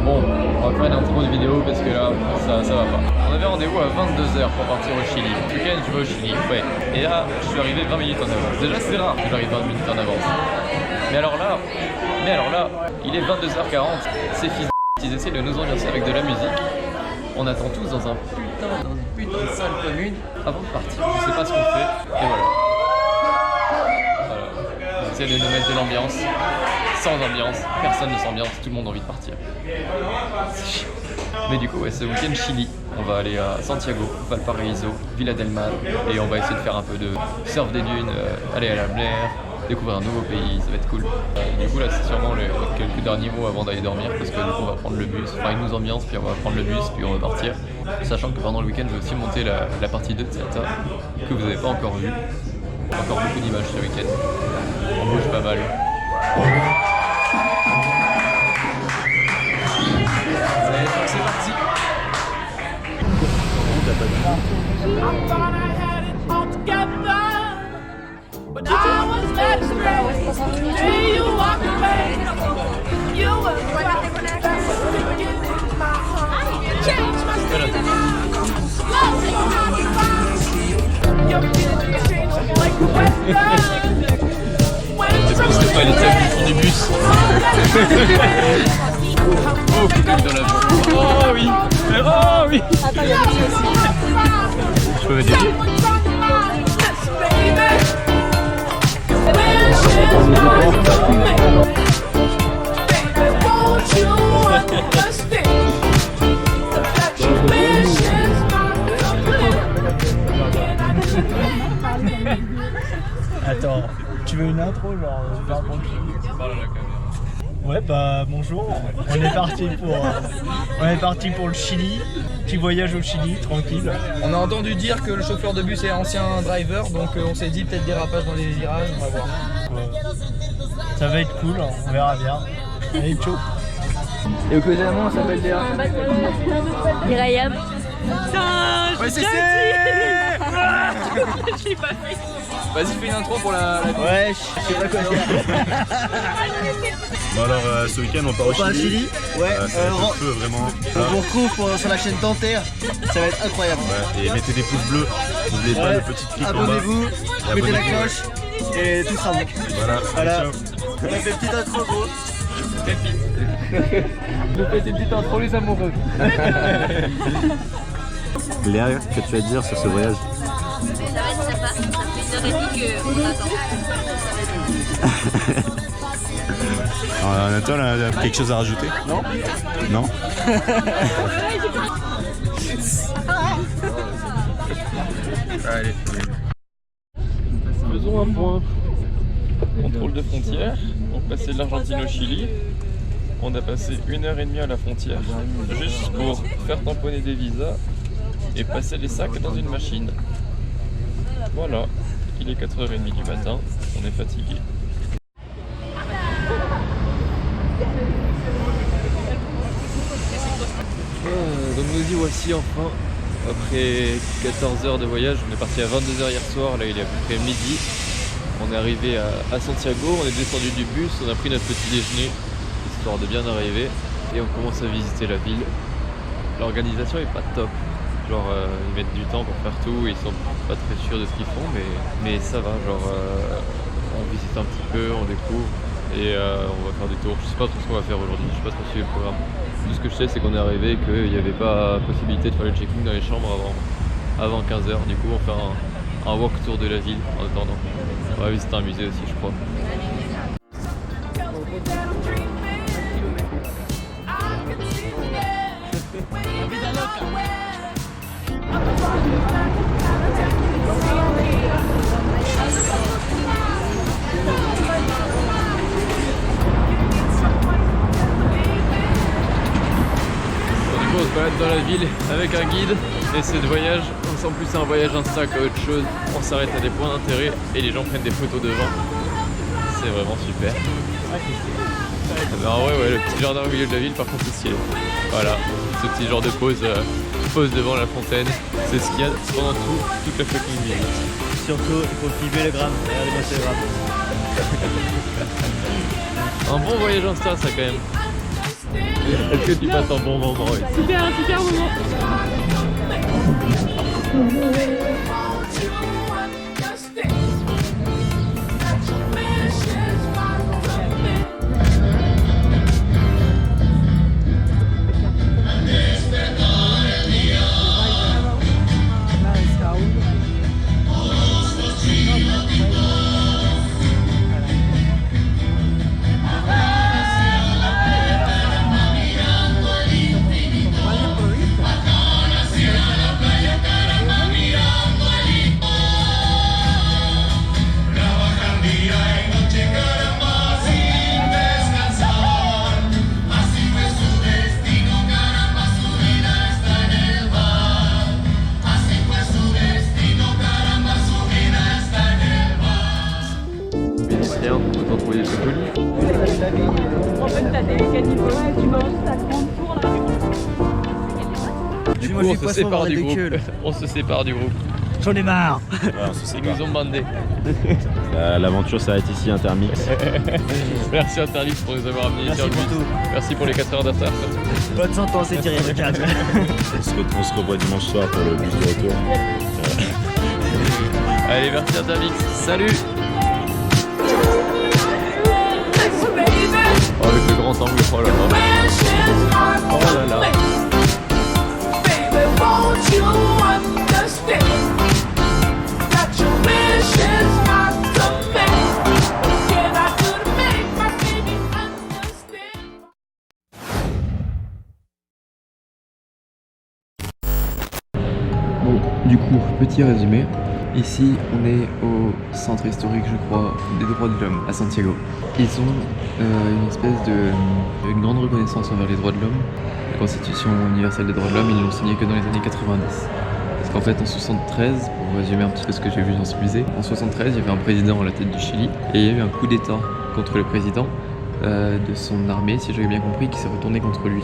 Bon, on va faire une intro de vidéo parce que là, ça va pas. On avait rendez-vous à 22h pour partir au Chili. Ce week-end, je vais au Chili, ouais. Et là, je suis arrivé 20 minutes en avance. Déjà, c'est rare que j'arrive 20 minutes en avance. Mais alors là, il est 22h40. Ces fils de ils essaient de nous ambiancer avec de la musique. On attend tous dans une putain de salle commune avant de partir. Je sais pas ce qu'on fait. Et voilà. Ils essaient de nous mettre de l'ambiance. Sans ambiance, personne ne s'ambiance, tout le monde a envie de partir. C'est chiant. Mais du coup, ouais, ce week-end Chili, on va aller à Santiago, Valparaiso, Villa del Mar, et on va essayer de faire un peu de surf des dunes, aller à la mer, découvrir un nouveau pays, ça va être cool. Du coup là, c'est sûrement les quelques derniers mots avant d'aller dormir, parce que du coup on va prendre le bus, enfin ils nous ambiancent, puis on va prendre le bus, puis on va partir. Sachant que pendant le week-end, je vais aussi monter la partie 2 de Tziata, que vous n'avez pas encore vue. Encore beaucoup d'images ce week-end. On bouge pas mal. C'est parti. Je pense que pas les tables du fond du bus. Oh, coucou dans l'avion. Oh oui. Oh oui. Attends, il y a petit aussi. Je peux m'aider. Attends, tu veux une intro genre super bon. Ouais bah bonjour, on est parti pour le Chili, petit voyage au Chili, tranquille. On a entendu dire que le chauffeur de bus est ancien driver, donc on s'est dit peut-être dérapage dans les virages, on va voir. Ça va être cool, on verra bien. Allez ciao. Et au quotidien on s'appelle Léa. Irayam. Ouais c'est J'ai pas fait. Vas-y fais une intro pour la... Ouais, je sais pas quoi dire. Bon alors ce week-end on part au Chili. Ouais, Ça va être le feu vraiment. on vous retrouve sur la chaîne Dentaire, ça va être incroyable. Ouais, et mettez des pouces bleus, n'oubliez pas le petit clic en bas. Abonnez-vous, Et mettez la abonnez-vous, cloche et tout sera bon. Voilà, Voilà. ciao. On a fait une petite intro gros. Je fais des petites intros les amoureux. Léa, que tu vas dire sur ce voyage? Ça va être sympa. Ça fait 1h30 qu'on attend. Alors, Anatole, a quelque chose à rajouter? Non. Non? Allez. Faisons un point. Contrôle de frontière. On passait de l'Argentine au Chili. On a passé 1h30 à la frontière, juste pour faire tamponner des visas et passer les sacs dans une machine. Voilà, il est 4h30 du matin, on est fatigué. Donc nous y voici enfin, après 14 heures de voyage. On est parti à 22h hier soir, là il est à peu près midi. On est arrivé à Santiago, on est descendu du bus, on a pris notre petit déjeuner, histoire de bien arriver. Et on commence à visiter la ville. L'organisation est pas top. Genre ils mettent du temps pour faire tout, ils sont pas très sûrs de ce qu'ils font, mais ça va, genre on visite un petit peu, on découvre et on va faire des tours. Je sais pas trop ce qu'on va faire aujourd'hui, je sais pas trop suivre le programme. Tout ce que je sais c'est qu'on est arrivé et qu'il n'y avait pas possibilité de faire le checking dans les chambres avant 15h. Du coup on fait un walk tour de la ville en attendant. On va visiter un musée aussi je crois. On se balade dans la ville avec un guide et c'est de voyage, on sent plus un voyage Insta qu'autre chose. On s'arrête à des points d'intérêt et les gens prennent des photos devant. C'est vraiment super. Alors ouais, le petit jardin au milieu de la ville par contre c'est stylé. Voilà, ce petit genre de pause devant la fontaine, c'est ce qu'il y a pendant toute la fucking ville. Surtout, il faut filmer le gramme. Regardez-moi ce gramme. Un bon voyage Insta ça quand même. Est-ce que tu passes un bon moment ici? Super, un super moment. Autant trouver des trucs jolis. En fait, t'as des caniveaux et tu manges ta grande tour là. Du coup, on se sépare du groupe. On se sépare du groupe. J'en ai marre. Ouais, on se Ils sépare. nous ont bandé. L'aventure s'arrête ici, Intermix. Merci Interlix pour nous avoir amenés Merci sur le pour bus. tout. Merci pour les 4 heures d'after. Bonne santé, on s'est tiré le cadre. On se revoit dimanche soir pour le bus de retour. Allez, merci Interlix. Salut. Oh, avec le grand angle, oh là là. Oh là là. Bon, du coup, petit résumé. Ici, on est au centre historique, je crois, des droits de l'homme à Santiago. Ils ont une espèce une grande reconnaissance envers les droits de l'homme. La Constitution universelle des droits de l'homme, ils l'ont signée que dans les années 90. Parce qu'en fait, en 73, pour résumer un petit peu ce que j'ai vu dans ce musée, en 73, il y avait un président à la tête du Chili et il y a eu un coup d'État contre le président de son armée, si j'avais bien compris, qui s'est retourné contre lui.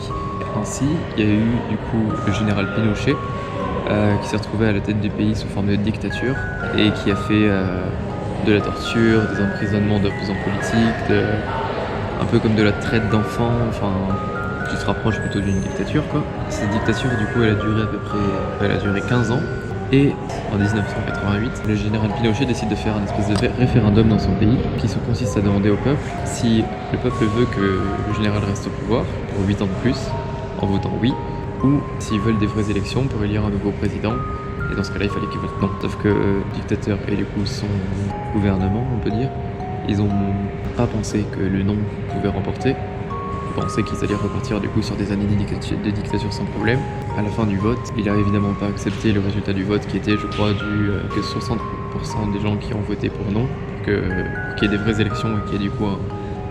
Ainsi, il y a eu du coup le général Pinochet qui s'est retrouvé à la tête du pays sous forme de dictature et qui a fait de la torture, des emprisonnements d'opposants politiques, un peu comme de la traite d'enfants, enfin qui se rapproche plutôt d'une dictature quoi. Cette dictature du coup elle a duré à peu près, elle a duré 15 ans et en 1988 le général Pinochet décide de faire un espèce de référendum dans son pays qui consiste à demander au peuple si le peuple veut que le général reste au pouvoir pour 8 ans de plus en votant oui, ou s'ils veulent des vraies élections pour élire un nouveau président. Et dans ce cas-là, il fallait qu'ils votent non. Sauf que le dictateur et du coup son gouvernement, on peut dire, ils ont pas pensé que le non pouvait remporter. Ils pensaient qu'ils allaient repartir du coup sur des années de dictature sans problème. À la fin du vote, il a évidemment pas accepté le résultat du vote qui était, je crois, que 60% des gens qui ont voté pour non, pour qu'il y ait des vraies élections et qu'il y ait du coup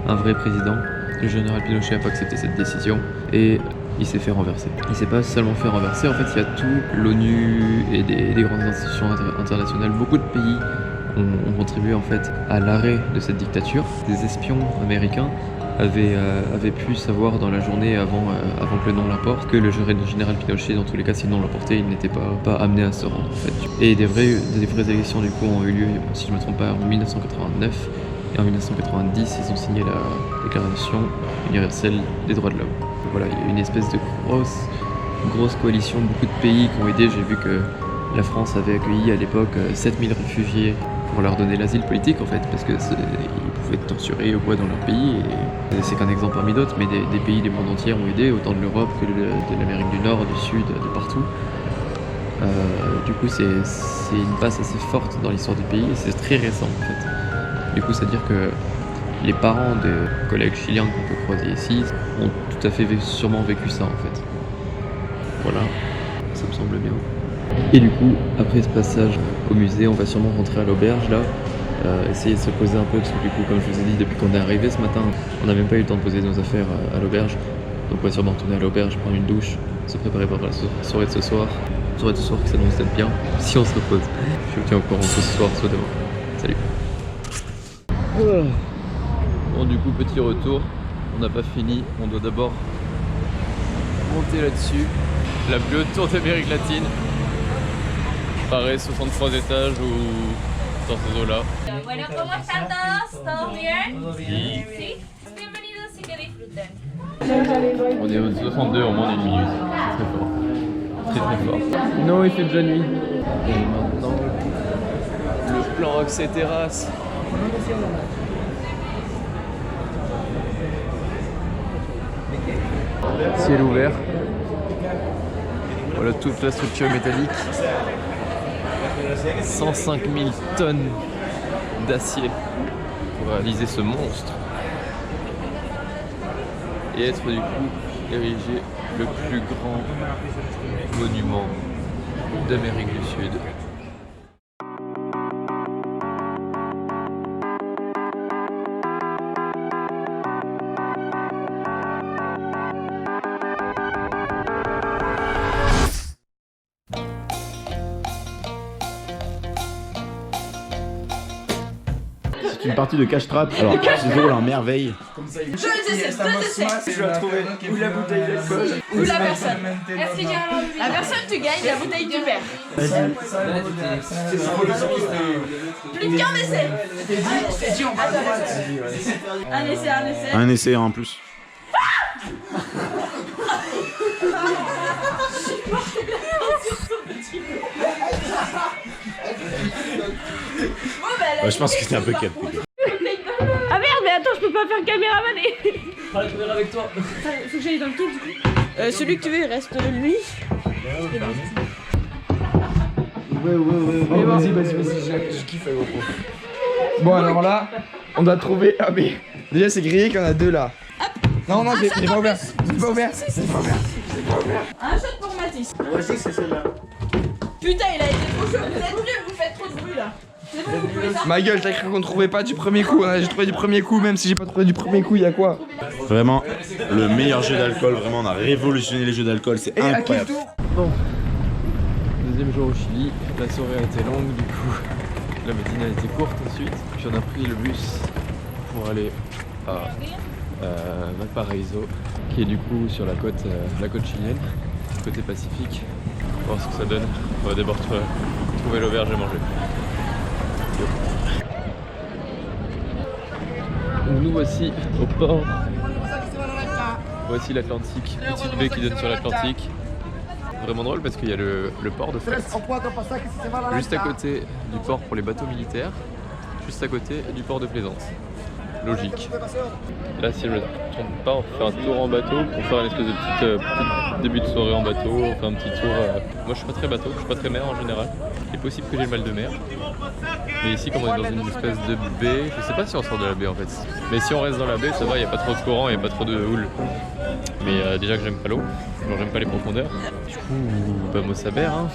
un vrai président. Le général Pinochet n'a pas accepté cette décision et il s'est fait renverser. Il s'est pas seulement fait renverser, en fait il y a tout l'ONU et des grandes institutions internationales, beaucoup de pays ont contribué en fait à l'arrêt de cette dictature. Des espions américains avaient pu savoir dans la journée avant que le non l'emporte que le général Pinochet, dans tous les cas si le non l'emportait, il n'était pas amené à se rendre en fait. Et des vraies élections du coup ont eu lieu, si je ne me trompe pas, en 1989. Et en 1990, ils ont signé la Déclaration universelle des droits de l'homme. Voilà, il y a une espèce de grosse coalition, beaucoup de pays qui ont aidé. J'ai vu que la France avait accueilli à l'époque 7000 réfugiés pour leur donner l'asile politique en fait, parce qu'ils pouvaient être torturés ou quoi dans leur pays. Et c'est qu'un exemple parmi d'autres, mais des pays du monde entier ont aidé, autant de l'Europe que de l'Amérique du Nord, du Sud, de partout. Du coup, c'est une base assez forte dans l'histoire du pays et c'est très récent en fait. Du coup, c'est-à-dire que les parents des collègues chiliens qu'on peut croiser ici ont tout à fait sûrement vécu ça en fait. Voilà, ça me semble bien. Et du coup, après ce passage au musée, on va sûrement rentrer à l'auberge là, essayer de se poser un peu, parce que du coup, comme je vous ai dit, depuis qu'on est arrivé ce matin, on n'a même pas eu le temps de poser nos affaires à l'auberge. Donc on va sûrement retourner à l'auberge, prendre une douche, se préparer pour la soirée de ce soir. Soirée de ce soir qui s'annonce d'être bien, si on se repose. Je vous tiens au courant ce soir, soit demain. Salut. Bon, du coup, petit retour, on n'a pas fini, on doit d'abord monter là-dessus, la plus haute tour d'Amérique latine, pareil 63 étages ou dans ces eaux-là. Bueno, ¿cómo están todos? ¿Todo bien? Sí. Bienvenidos y que disfruten. On est au 62 en moins d'une minute. C'est très fort. Très très fort. Non, il fait déjà nuit. Et maintenant, le plan accès terrasse. Ciel ouvert. Voilà toute la structure métallique. 105 000 tonnes d'acier pour réaliser ce monstre. Et être du coup érigé le plus grand monument d'Amérique du Sud. C'est une partie de cache-trap. Alors, c'est drôle, en merveille. Je sais. Je dois trouver ou la bouteille d'alcool Ou la personne. La personne, tu gagnes, la bouteille, tu perds. Plus qu'un essai. Un essai. Un essai en plus. Ouais, je pense que c'était un peu capté. Ah merde, mais attends, je peux pas faire caméraman et... Prends la caméra avec toi. Faut que j'aille dans le kit du coup. Celui que tu veux, il reste lui. Ouais, vas-y, je kiffe GoPro. Bon, alors là, on doit trouver. Ah, mais déjà, c'est grillé qu'il y en a deux là. Non, j'ai pas ouvert. C'est pas ouvert. Un shot pour Mathis. Moi je sais que c'est celle-là. Putain, il a été trop chaud. Vous êtes nuls, vous faites trop de bruit là. C'est bon, vous pouvez sortir. Ma gueule, t'as cru qu'on trouvait pas du premier coup. J'ai trouvé du premier coup, même si j'ai pas trouvé du premier coup, y'a quoi? Vraiment, le meilleur jeu d'alcool. Vraiment, on a révolutionné les jeux d'alcool. C'est incroyable. Bon, deuxième jour au Chili. La soirée a été longue, du coup la matinée a été courte ensuite. Puis on a pris le bus pour aller à Valparaiso, qui est du coup sur la côte chilienne, côté Pacifique. On va voir ce que ça donne. On va d'abord trouver l'auberge et manger. Nous voici au port. Voici l'Atlantique, petite baie qui donne sur l'Atlantique. Vraiment drôle parce qu'il y a le port de fret juste à côté du port pour les bateaux militaires, juste à côté du port de plaisance. Logique. Là, si je ne me trompe pas, on fait un tour en bateau pour faire une espèce de petit début de soirée en bateau. On fait un petit tour. Moi, je suis pas très bateau, je suis pas très mer en général. Il est possible que j'ai le mal de mer. Mais ici, comme on est dans une espèce de baie, je sais pas si on sort de la baie en fait. Mais si on reste dans la baie, ça va, il n'y a pas trop de courant, il n'y a pas trop de houle. Mais déjà que j'aime pas l'eau, genre j'aime pas les profondeurs. Du coup, vamos a ver, hein.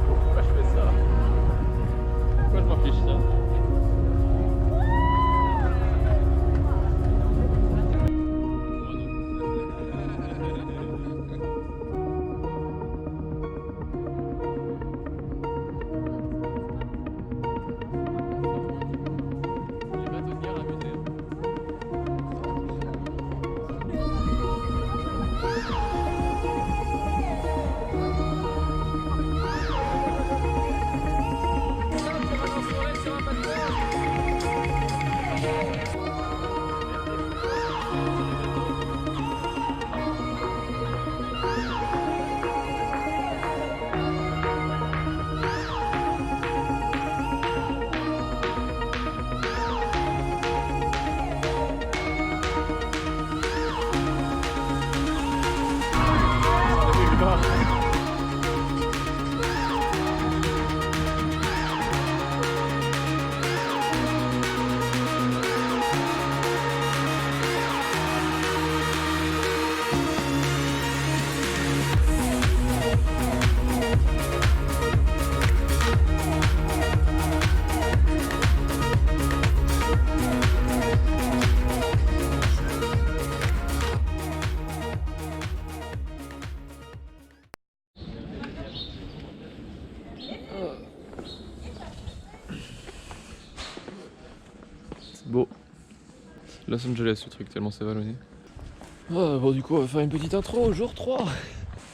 Pourquoi je fais ça? Pourquoi je m'affiche ça? C'est beau. Los Angeles, ce truc, tellement c'est vallonné. Bon, du coup, on va faire une petite intro, jour 3.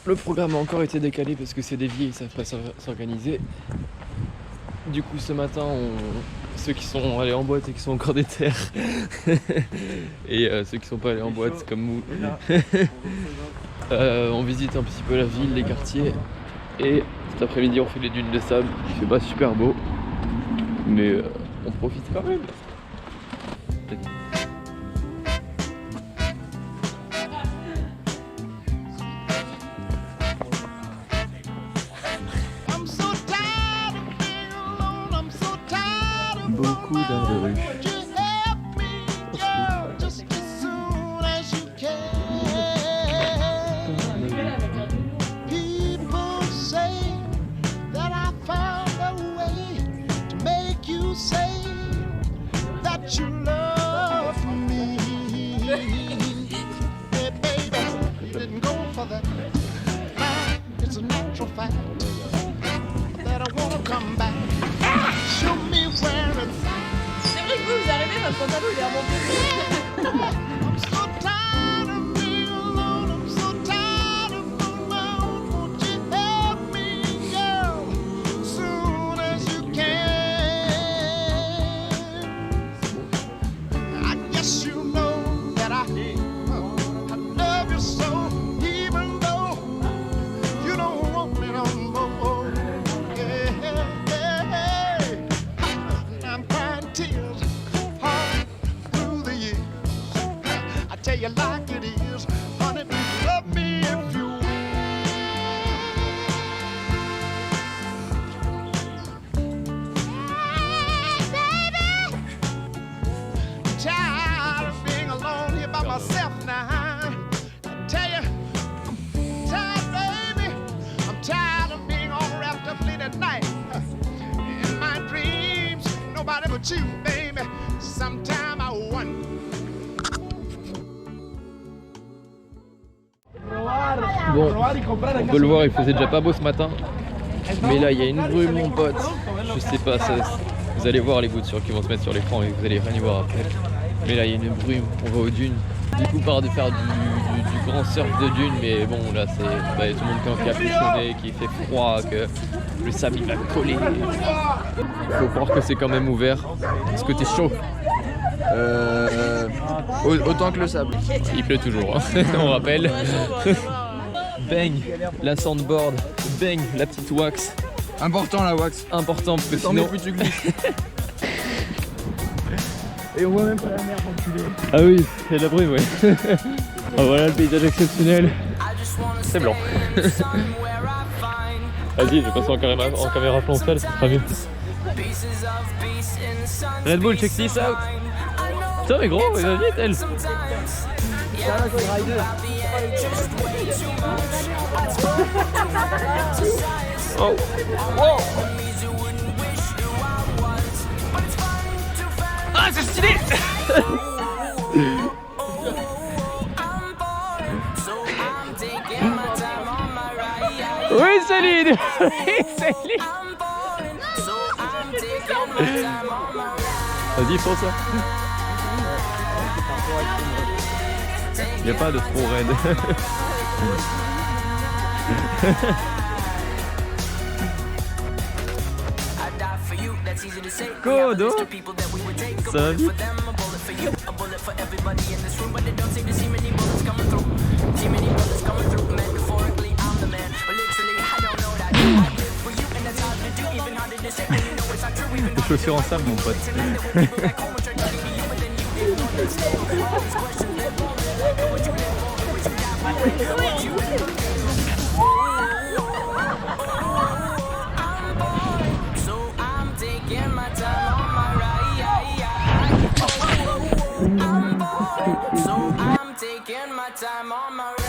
Le programme a encore été décalé parce que c'est des vieilles, ils savent pas s'organiser. Du coup ce matin, ceux qui sont allés en boîte et qui sont encore des terres et ceux qui sont pas allés en boîte comme nous, on visite un petit peu la ville, les quartiers, et cet après-midi on fait les dunes de sable. Il fait pas super beau, mais on profite quand même. Beaucoup d'art de rue. Votre pantalon il est remonté. You like it is, honey, love me if you will. Baby, I'm tired of being alone here by myself now. I tell you, I'm tired, baby. I'm tired of being all wrapped up late at night in my dreams. Nobody but you, baby. Sometime I wonder. Bon, on peut le voir, il faisait déjà pas beau ce matin. Mais là, il y a une brume, mon pote. Je sais pas, vous allez voir les bouts qui vont se mettre sur l'écran et vous allez rien y voir après. Mais là, il y a une brume, on va aux dunes. Du coup, part de faire du grand surf de dunes. Mais bon, là, c'est tout le monde qui est encapuchonné, qui fait froid, que le sable il va coller. Il faut croire que c'est quand même ouvert. Est-ce que t'es chaud? Autant que le sable. Il pleut toujours, hein. On rappelle. Bang, la sandboard. Bang, la petite wax. Important la wax. Important parce que T'en sinon... mets plus tu glisses. Et on voit même pas la mer enculée. Ah oui, c'est de la brume, ouais. Ah voilà le paysage exceptionnel. C'est blanc. Vas-y, je vais passer en caméra frontale, ça sera mieux. Red Bull, check this out. Putain mais gros, vas-y, elle. Oh. Wow. Ah, c'est stylé. Oui, Céline. Oui, Céline. Vas-y, fonce ça. Il n'y a pas de trop raide. Kodo, ça va vite. Les chaussures en sable, mon pote. So I'm taking my time on my ride.